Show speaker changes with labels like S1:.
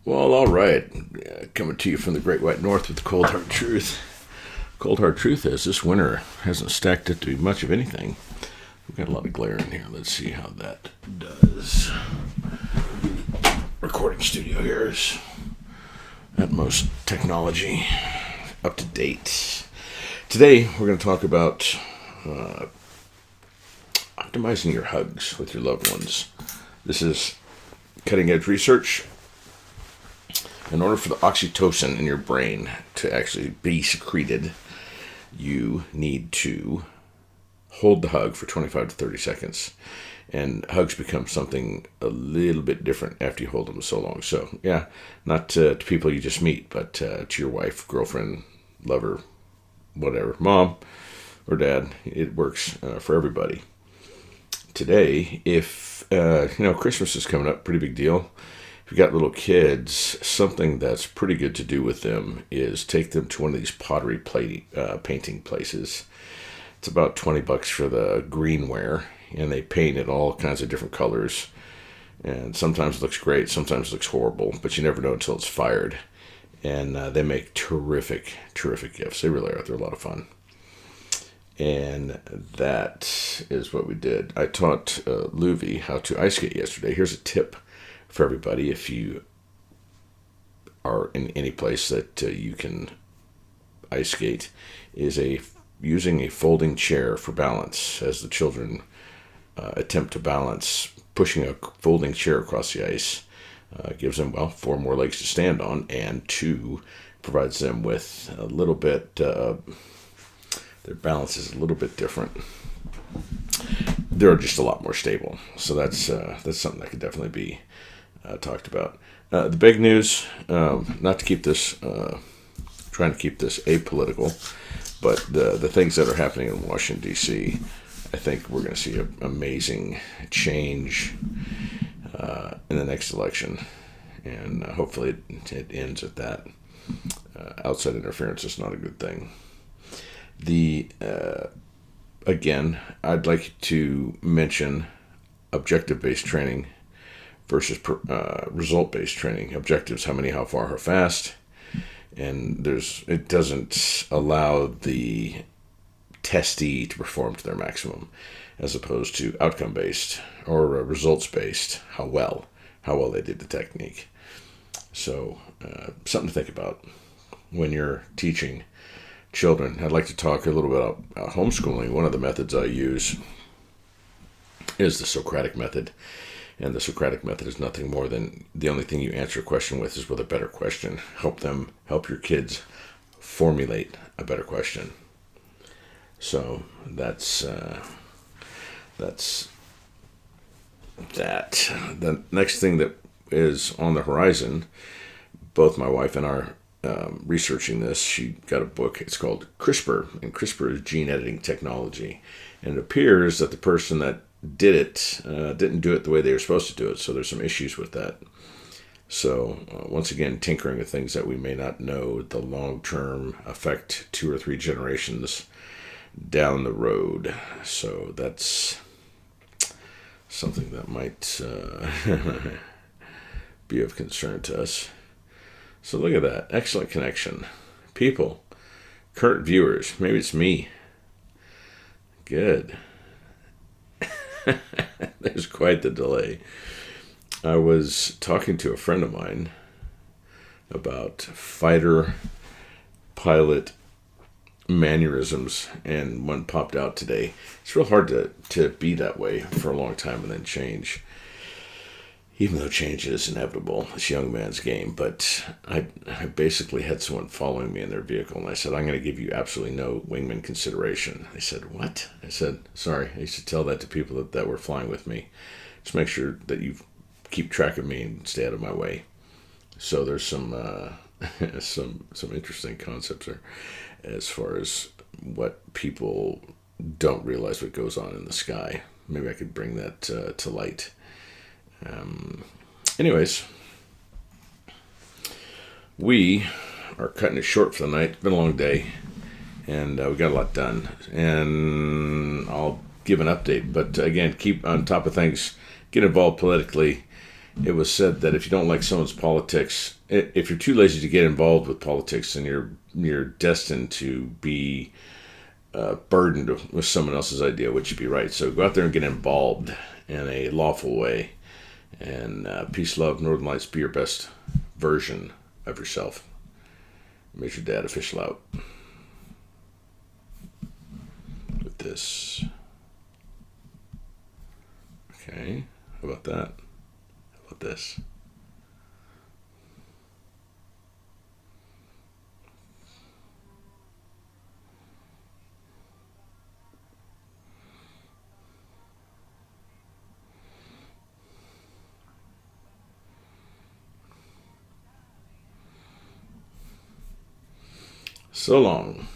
S1: Well, all right. Coming to you from the Great White North with the Cold Hard Truth. Cold Hard Truth is this winter hasn't stacked up to be much of anything. We've got a lot of glare in here. Let's see how that does. Recording studio here is utmost technology, up to date. Today we're going to talk about optimizing your hugs with your loved ones. This is cutting edge research. In order for the oxytocin in your brain to actually be secreted, you need to hold the hug for 25 to 30 seconds. And hugs become something a little bit different after you hold them so long. So, yeah, not to people you just meet, but to your wife, girlfriend, lover, whatever, mom or dad. It works for everybody. Today, if, Christmas is coming up, pretty big deal. If you've got little kids, something that's pretty good to do with them is take them to one of these pottery painting places. It's about $20 for the greenware, and they paint it all kinds of different colors. And sometimes it looks great, sometimes it looks horrible, but you never know until it's fired. And they make terrific, terrific gifts. They really are. They're a lot of fun. And that is what we did. I taught Luvi how to ice skate yesterday. Here's a tip for everybody if you are in any place that you can ice skate, is using a folding chair for balance. As the children attempt to balance, pushing a folding chair across the ice gives them, 4 more legs to stand on, and 2, provides them with a little bit, their balance is a little bit different. They're just a lot more stable. So that's something that could definitely be talked about. The big news, not to keep this, trying to keep this apolitical, but the things that are happening in Washington, D.C., I think we're going to see an amazing change in the next election. And hopefully it ends at that. Outside interference is not a good thing. Again, I'd like to mention objective-based training versus result-based training. Objectives: how many, how far, how fast. And it doesn't allow the testee to perform to their maximum, as opposed to outcome-based or results-based, how well they did the technique. So something to think about when you're teaching children. I'd like to talk a little bit about homeschooling. One of the methods I use is the Socratic method. And the Socratic method is nothing more than the only thing you answer a question with is with a better question. Help your kids formulate a better question. So that's that. The next thing that is on the horizon, both my wife and I are researching this. She got a book. It's called CRISPR, and CRISPR is gene editing technology. And it appears that the person that did it didn't do it the way they were supposed to do it, so there's some issues with that. So once again, tinkering with things that we may not know the long-term effect 2 or 3 generations down the road. So that's something that might be of concern to us. So look at that. Excellent connection. People, current viewers, maybe it's me. Good. There's quite the delay. I was talking to a friend of mine about fighter pilot mannerisms, and one popped out today. It's real hard to be that way for a long time and then change, even though change is inevitable. It's a young man's game. But I basically had someone following me in their vehicle, and I said, I'm going to give you absolutely no wingman consideration. They said, what? I said, sorry, I used to tell that to people that were flying with me. Just make sure that you keep track of me and stay out of my way. So there's some some interesting concepts there as far as what people don't realize what goes on in the sky. Maybe I could bring that to light. Anyways, we are cutting it short for the night. It's been a long day, and we got a lot done. And I'll give an update. But again, keep on top of things, get involved politically, it was said that if you don't like someone's politics, if you're too lazy to get involved with politics, then you're destined to be burdened with someone else's idea, which would be right. So go out there and get involved in a lawful way. And peace, love, Northern Lights, be your best version of yourself. Major Dad official out with this. Okay, how about that? How about this? So long.